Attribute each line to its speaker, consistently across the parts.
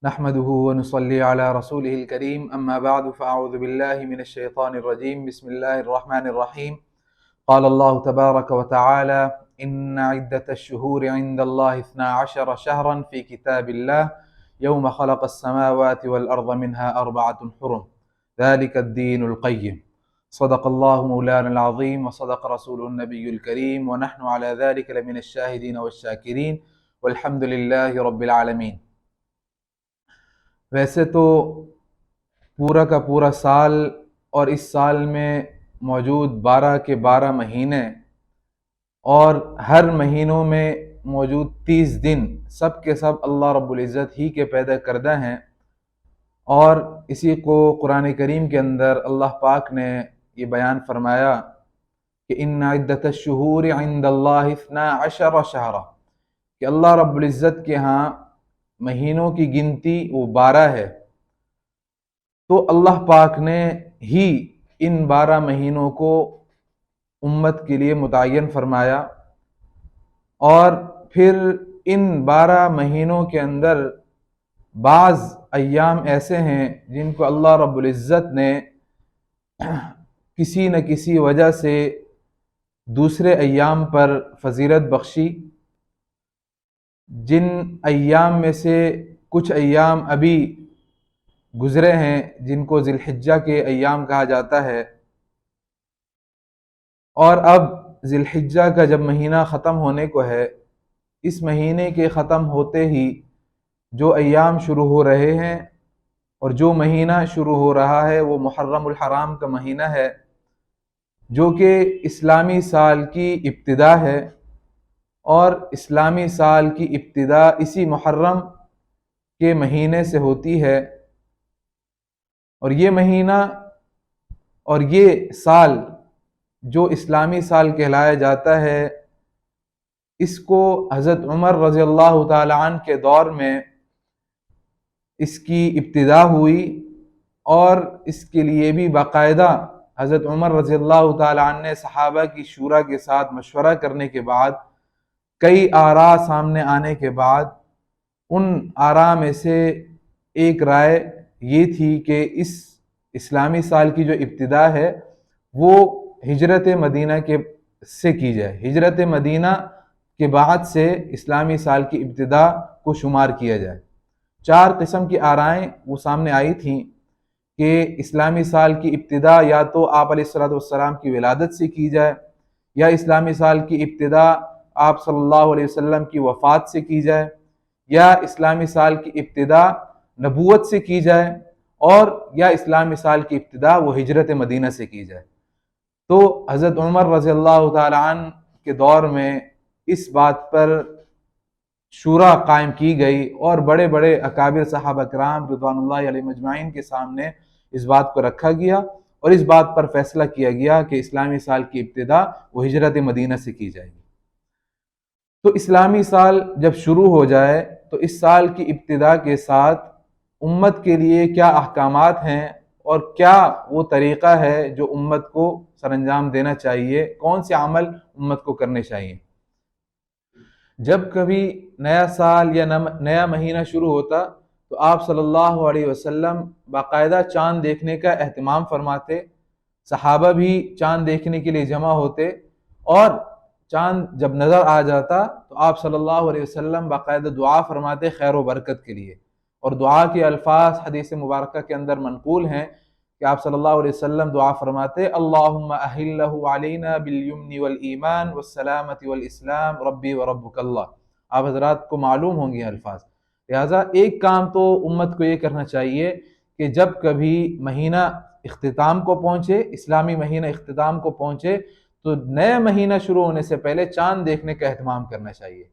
Speaker 1: نحمده ونصلي على رسوله الكريم أما بعد فأعوذ بالله من الشيطان الرجيم بسم الله الرحمن الرحيم قال الله تبارك وتعالى إن عدة الشهور عند الله 12 شهرا في كتاب الله يوم خلق السماوات والأرض منها 4 حرم ذلك الدين القيم صدق الله مولانا العظيم وصدق رسوله النبي الكريم ونحن على ذلك لمن الشاهدين والشاكرين والحمد لله رب العالمين۔ ویسے تو پورا کا پورا سال اور اس سال میں موجود 12 کے 12 مہینے اور ہر مہینوں میں موجود 30 دن سب کے سب اللہ رب العزت ہی کے پیدا کردہ ہیں، اور اسی کو قرآن کریم کے اندر اللہ پاک نے یہ بیان فرمایا کہ ان عدت الشہور عند اللہ 12 شہرا، کہ اللہ رب العزت کے ہاں مہینوں کی گنتی وہ 12 ہے۔ تو اللہ پاک نے ہی ان 12 مہینوں کو امت کے لیے متعین فرمایا، اور پھر ان 12 مہینوں کے اندر بعض ایام ایسے ہیں جن کو اللہ رب العزت نے کسی نہ کسی وجہ سے دوسرے ایام پر فضیلت بخشی، جن ایام میں سے کچھ ایام ابھی گزرے ہیں جن کو ذی الحجہ کے ایام کہا جاتا ہے، اور اب ذی الحجہ کا جب مہینہ ختم ہونے کو ہے، اس مہینے کے ختم ہوتے ہی جو ایام شروع ہو رہے ہیں، اور جو مہینہ شروع ہو رہا ہے وہ محرم الحرام کا مہینہ ہے، جو کہ اسلامی سال کی ابتدا ہے، اور اسلامی سال کی ابتدا اسی محرم کے مہینے سے ہوتی ہے۔ اور یہ مہینہ اور یہ سال جو اسلامی سال کہلایا جاتا ہے، اس کو حضرت عمر رضی اللہ تعالی عنہ کے دور میں اس کی ابتدا ہوئی، اور اس کے لیے بھی باقاعدہ حضرت عمر رضی اللہ تعالی عنہ نے صحابہ کی شورا کے ساتھ مشورہ کرنے کے بعد، کئی آراء سامنے آنے کے بعد، ان آراء میں سے ایک رائے یہ تھی کہ اس اسلامی سال کی جو ابتدا ہے وہ ہجرت مدینہ سے کی جائے، ہجرت مدینہ کے بعد سے اسلامی سال کی ابتدا کو شمار کیا جائے۔ 4 قسم کی آرائیں وہ سامنے آئی تھیں کہ اسلامی سال کی ابتدا یا تو آپ علیہ الصلوۃ والسلام کی ولادت سے کی جائے، یا اسلامی سال کی ابتدا آپ صلی اللہ علیہ وسلم کی وفات سے کی جائے، یا اسلامی سال کی ابتدا نبوت سے کی جائے، اور یا اسلامی سال کی ابتدا وہ ہجرت مدینہ سے کی جائے۔ تو حضرت عمر رضی اللہ تعالی عنہ کے دور میں اس بات پر شورا قائم کی گئی، اور بڑے بڑے اکابر صحابہ کرام رضوان اللہ علیہ مجمعین کے سامنے اس بات کو رکھا گیا، اور اس بات پر فیصلہ کیا گیا کہ اسلامی سال کی ابتدا وہ ہجرت مدینہ سے کی جائے گی۔ تو اسلامی سال جب شروع ہو جائے تو اس سال کی ابتدا کے ساتھ امت کے لیے کیا احکامات ہیں، اور کیا وہ طریقہ ہے جو امت کو سر انجام دینا چاہیے، کون سے عمل امت کو کرنے چاہیے۔ جب کبھی نیا سال یا نیا مہینہ شروع ہوتا تو آپ صلی اللہ علیہ وسلم باقاعدہ چاند دیکھنے کا اہتمام فرماتے، صحابہ بھی چاند دیکھنے کے لیے جمع ہوتے، اور چاند جب نظر آ جاتا تو آپ صلی اللہ علیہ وسلم باقاعدہ دعا فرماتے خیر و برکت کے لیے، اور دعا کے الفاظ حدیث مبارکہ کے اندر منقول ہیں کہ آپ صلی اللہ علیہ وسلم دعا فرماتے اللہم احلہ علینا بالیمن والایمان والسلامت والاسلام ربی وربک اللہ۔ آپ حضرات کو معلوم ہوں گے الفاظ، لہٰذا ایک کام تو امت کو یہ کرنا چاہیے کہ جب کبھی مہینہ اختتام کو پہنچے، اسلامی مہینہ اختتام کو پہنچے، تو نئے مہینہ شروع ہونے سے پہلے چاند دیکھنے کا اہتمام کرنا چاہیے،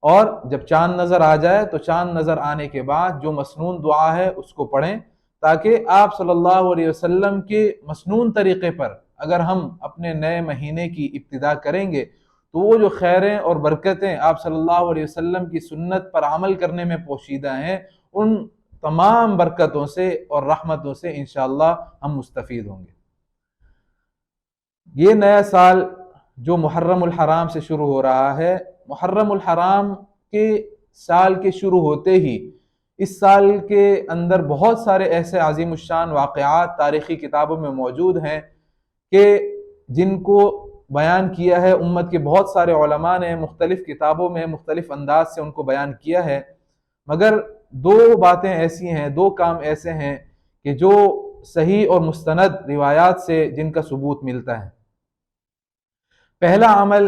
Speaker 1: اور جب چاند نظر آ جائے تو چاند نظر آنے کے بعد جو مسنون دعا ہے اس کو پڑھیں، تاکہ آپ صلی اللہ علیہ وسلم کے مسنون طریقے پر اگر ہم اپنے نئے مہینے کی ابتدا کریں گے تو وہ جو خیریں اور برکتیں آپ صلی اللہ علیہ وسلم کی سنت پر عمل کرنے میں پوشیدہ ہیں، ان تمام برکتوں سے اور رحمتوں سے انشاءاللہ ہم مستفید ہوں گے۔ یہ نیا سال جو محرم الحرام سے شروع ہو رہا ہے، محرم الحرام کے سال کے شروع ہوتے ہی اس سال کے اندر بہت سارے ایسے عظیم الشان واقعات تاریخی کتابوں میں موجود ہیں کہ جن کو بیان کیا ہے امت کے بہت سارے علماء نے مختلف کتابوں میں مختلف انداز سے ان کو بیان کیا ہے، مگر دو باتیں ایسی ہیں، دو کام ایسے ہیں کہ جو صحیح اور مستند روایات سے جن کا ثبوت ملتا ہے۔ پہلا عمل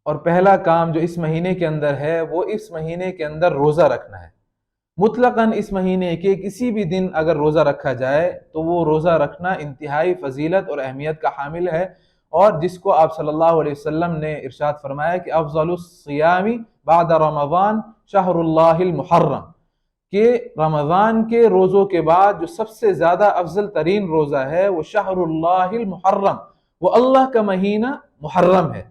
Speaker 1: اور پہلا کام جو اس مہینے کے اندر ہے وہ اس مہینے کے اندر روزہ رکھنا ہے۔ مطلقاً اس مہینے کے کسی بھی دن اگر روزہ رکھا جائے تو وہ روزہ رکھنا انتہائی فضیلت اور اہمیت کا حامل ہے، اور جس کو آپ صلی اللہ علیہ وسلم نے ارشاد فرمایا کہ افضل الصیام بعد رمضان شہر اللہ المحرم، کہ رمضان کے روزوں کے بعد جو سب سے زیادہ افضل ترین روزہ ہے وہ شہر اللہ المحرم، وہ اللہ کا مہینہ محرم ہے،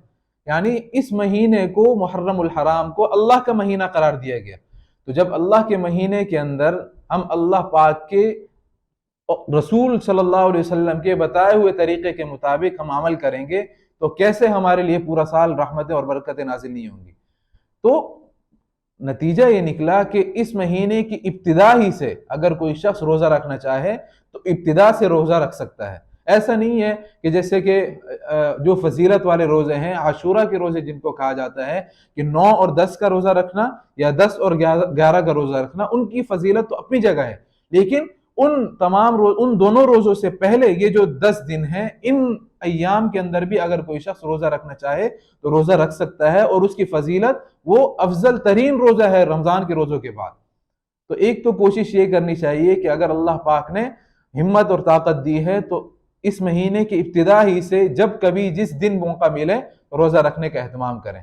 Speaker 1: یعنی اس مہینے کو محرم الحرام کو اللہ کا مہینہ قرار دیا گیا۔ تو جب اللہ کے مہینے کے اندر ہم اللہ پاک کے رسول صلی اللہ علیہ وسلم کے بتائے ہوئے طریقے کے مطابق ہم عمل کریں گے تو کیسے ہمارے لیے پورا سال رحمتیں اور برکتیں نازل نہیں ہوں گی؟ تو نتیجہ یہ نکلا کہ اس مہینے کی ابتدا ہی سے اگر کوئی شخص روزہ رکھنا چاہے تو ابتدا سے روزہ رکھ سکتا ہے۔ ایسا نہیں ہے کہ جیسے کہ جو فضیلت والے روزے ہیں، عاشورہ کے روزے جن کو کہا جاتا ہے کہ 9 اور 10 کا روزہ رکھنا یا 10 اور 11 کا روزہ رکھنا، ان کی فضیلت تو اپنی جگہ ہے، لیکن ان دونوں روزوں سے پہلے یہ جو 10 دن ہیں، ان ایام کے اندر بھی اگر کوئی شخص روزہ رکھنا چاہے تو روزہ رکھ سکتا ہے، اور اس کی فضیلت وہ افضل ترین روزہ ہے رمضان کے روزوں کے بعد۔ تو ایک تو کوشش یہ کرنی چاہیے کہ اگر اللہ پاک نے ہمت اور طاقت دی ہے تو اس مہینے کی ابتدا ہی سے جب کبھی جس دن موقع ملے روزہ رکھنے کا اہتمام کریں،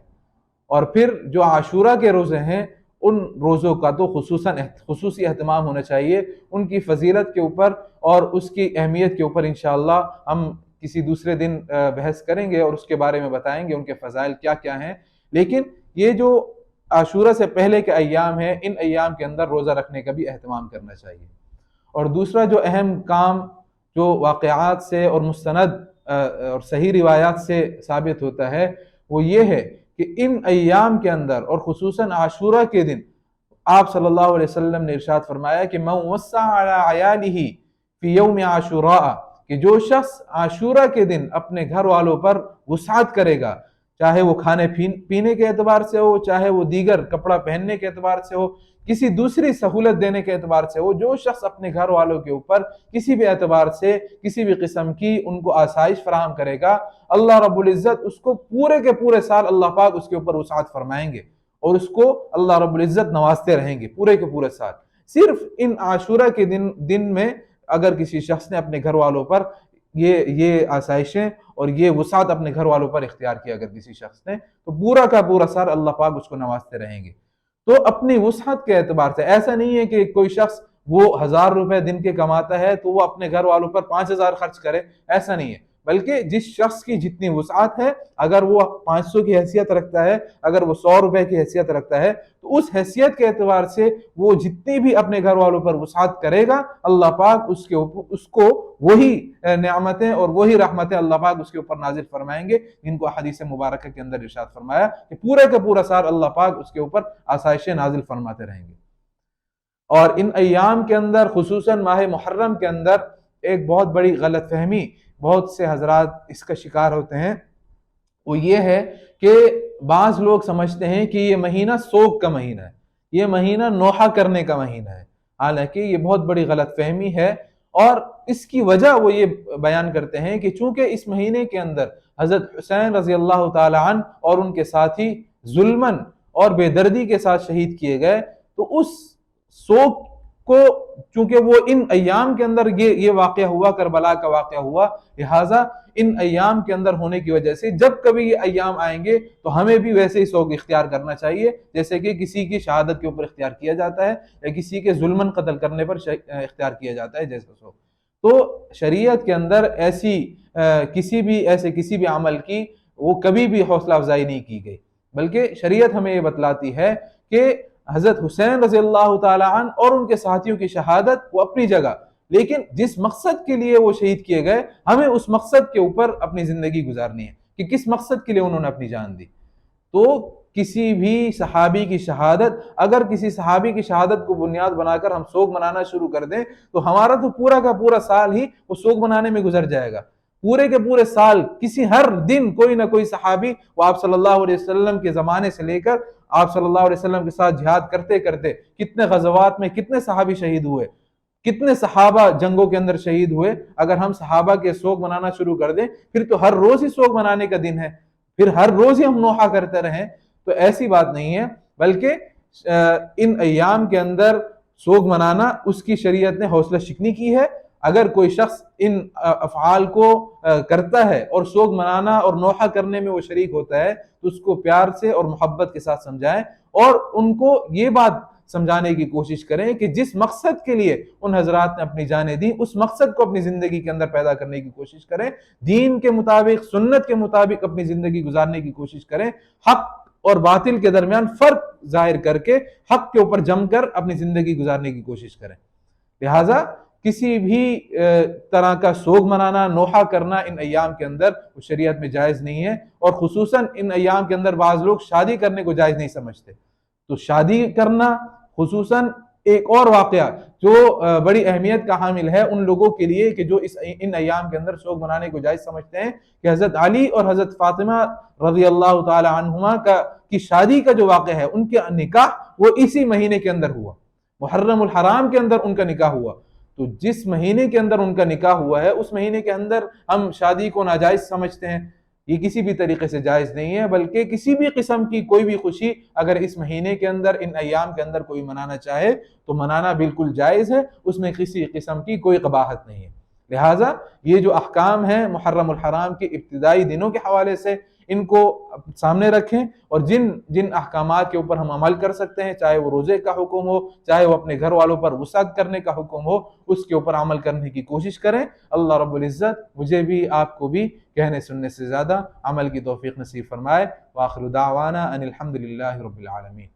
Speaker 1: اور پھر جو عاشورہ کے روزے ہیں ان روزوں کا تو خصوصی اہتمام ہونا چاہیے، ان کی فضیلت کے اوپر اور اس کی اہمیت کے اوپر انشاءاللہ ہم کسی دوسرے دن بحث کریں گے اور اس کے بارے میں بتائیں گے ان کے فضائل کیا کیا ہیں۔ لیکن یہ جو عاشورہ سے پہلے کے ایام ہیں، ان ایام کے اندر روزہ رکھنے کا بھی اہتمام کرنا چاہیے۔ اور دوسرا جو اہم کام جو واقعات سے اور مستند اور صحیح روایات سے ثابت ہوتا ہے وہ یہ ہے کہ ان ایام کے اندر اور خصوصاً عاشورہ کے دن آپ صلی اللہ علیہ وسلم نے ارشاد فرمایا کہ من وسع علی عیالہ فی یوم عاشوراء، کہ جو شخص عاشورہ کے دن اپنے گھر والوں پر وسعت کرے گا، چاہے وہ کھانے پینے کے اعتبار سے ہو، چاہے وہ دیگر کپڑا پہننے کے اعتبار سے ہو، کسی دوسری سہولت دینے کے اعتبار سے ہو، جو شخص اپنے گھر والوں کے اوپر کسی بھی اعتبار سے کسی بھی قسم کی ان کو آسائش فراہم کرے گا، اللہ رب العزت اس کو پورے کے پورے سال اللہ پاک اس کے اوپر وسعت فرمائیں گے، اور اس کو اللہ رب العزت نوازتے رہیں گے پورے کے پورے سال۔ صرف ان عاشورہ کے دن میں اگر کسی شخص نے اپنے گھر والوں پر یہ آسائشیں اور یہ وسعت اپنے گھر والوں پر اختیار کیا اگر کسی شخص نے، تو پورا کا پورا سال اللہ پاک اس کو نوازتے رہیں گے۔ تو اپنی وسعت کے اعتبار سے ایسا نہیں ہے کہ کوئی شخص وہ 1000 روپے دن کے کماتا ہے تو وہ اپنے گھر والوں پر 5000 خرچ کرے، ایسا نہیں ہے، بلکہ جس شخص کی جتنی وسعت ہے، اگر وہ 500 کی حیثیت رکھتا ہے، اگر وہ 100 روپے کی حیثیت رکھتا ہے، تو اس حیثیت کے اعتبار سے وہ جتنی بھی اپنے گھر والوں پر وسعت کرے گا، اللہ پاک اس کو وہی نعمتیں اور وہی رحمتیں اللہ پاک اس کے اوپر نازل فرمائیں گے، جن کو حدیث مبارکہ کے اندر ارشاد فرمایا کہ پورے کا پورا سال اللہ پاک اس کے اوپر آسائشیں نازل فرماتے رہیں گے۔ اور ان ایام کے اندر خصوصاً ماہ محرم کے اندر ایک بہت بڑی غلط فہمی بہت سے حضرات اس کا شکار ہوتے ہیں، وہ یہ ہے کہ بعض لوگ سمجھتے ہیں کہ یہ مہینہ سوگ کا مہینہ ہے، یہ مہینہ نوحہ کرنے کا مہینہ ہے، حالانکہ یہ بہت بڑی غلط فہمی ہے، اور اس کی وجہ وہ یہ بیان کرتے ہیں کہ چونکہ اس مہینے کے اندر حضرت حسین رضی اللہ تعالی عنہ اور ان کے ساتھی ظلماً اور بے دردی کے ساتھ شہید کیے گئے، تو اس سوگ کو چونکہ وہ ان ایام کے اندر یہ واقعہ ہوا، کربلا کا واقعہ ہوا، لہٰذا ان ایام کے اندر ہونے کی وجہ سے جب کبھی یہ ایام آئیں گے تو ہمیں بھی ویسے ہی سوگ اختیار کرنا چاہیے جیسے کہ کسی کی شہادت کے اوپر اختیار کیا جاتا ہے یا کسی کے ظلماً قتل کرنے پر اختیار کیا جاتا ہے جیسا سوگ۔ تو شریعت کے اندر کسی بھی عمل کی وہ کبھی بھی حوصلہ افزائی نہیں کی گئی، بلکہ شریعت ہمیں یہ بتلاتی ہے کہ حضرت حسین رضی اللہ تعالی عنہ اور ان کے ساتھیوں کی شہادت وہ اپنی جگہ، لیکن جس مقصد کے لیے وہ شہید کیے گئے ہمیں اس مقصد کے اوپر اپنی زندگی گزارنی ہے کہ کس مقصد کے لیے انہوں نے اپنی جان دی۔ تو کسی بھی صحابی کی شہادت، اگر کسی صحابی کی شہادت کو بنیاد بنا کر ہم سوگ منانا شروع کر دیں تو ہمارا تو پورا کا پورا سال ہی وہ سوگ منانے میں گزر جائے گا۔ پورے کے پورے سال کسی ہر دن کوئی نہ کوئی صحابی، وہ آپ صلی اللہ علیہ وسلم کے زمانے سے لے کر آپ صلی اللہ علیہ وسلم کے ساتھ جہاد کرتے کرتے کتنے غزوات میں کتنے صحابی شہید ہوئے، کتنے صحابہ جنگوں کے اندر شہید ہوئے، اگر ہم صحابہ کے سوگ منانا شروع کر دیں پھر تو ہر روز ہی سوگ منانے کا دن ہے، پھر ہر روز ہی ہم نوحہ کرتے رہیں، تو ایسی بات نہیں ہے۔ بلکہ ان ایام کے اندر سوگ منانا اس کی شریعت نے حوصلہ شکنی کی ہے۔ اگر کوئی شخص ان افعال کو کرتا ہے اور سوگ منانا اور نوحہ کرنے میں وہ شریک ہوتا ہے تو اس کو پیار سے اور محبت کے ساتھ سمجھائیں، اور ان کو یہ بات سمجھانے کی کوشش کریں کہ جس مقصد کے لیے ان حضرات نے اپنی جانیں دی اس مقصد کو اپنی زندگی کے اندر پیدا کرنے کی کوشش کریں، دین کے مطابق سنت کے مطابق اپنی زندگی گزارنے کی کوشش کریں، حق اور باطل کے درمیان فرق ظاہر کر کے حق کے اوپر جم کر اپنی زندگی گزارنے کی کوشش کریں۔ لہٰذا کسی بھی طرح کا سوگ منانا، نوحہ کرنا ان ایام کے اندر وہ شریعت میں جائز نہیں ہے، اور خصوصاً ان ایام کے اندر بعض لوگ شادی کرنے کو جائز نہیں سمجھتے، تو شادی کرنا خصوصاً ایک اور واقعہ جو بڑی اہمیت کا حامل ہے ان لوگوں کے لیے کہ جو ان ایام کے اندر سوگ منانے کو جائز سمجھتے ہیں، کہ حضرت علی اور حضرت فاطمہ رضی اللہ تعالی عنہما کی شادی کا جو واقعہ ہے، ان کے نکاح وہ اسی مہینے کے اندر ہوا، محرم الحرام کے اندر ان کا نکاح ہوا۔ تو جس مہینے کے اندر ان کا نکاح ہوا ہے اس مہینے کے اندر ہم شادی کو ناجائز سمجھتے ہیں، یہ کسی بھی طریقے سے جائز نہیں ہے، بلکہ کسی بھی قسم کی کوئی بھی خوشی اگر اس مہینے کے اندر ان ایام کے اندر کوئی منانا چاہے تو منانا بالکل جائز ہے، اس میں کسی قسم کی کوئی قباحت نہیں ہے۔ لہٰذا یہ جو احکام ہیں محرم الحرام کے ابتدائی دنوں کے حوالے سے ان کو سامنے رکھیں، اور جن احکامات کے اوپر ہم عمل کر سکتے ہیں، چاہے وہ روزے کا حکم ہو، چاہے وہ اپنے گھر والوں پر وسعت کرنے کا حکم ہو، اس کے اوپر عمل کرنے کی کوشش کریں۔ اللہ رب العزت مجھے بھی آپ کو بھی کہنے سننے سے زیادہ عمل کی توفیق نصیب فرمائے۔ وآخر دعوانا ان الحمد للہ رب العالمین۔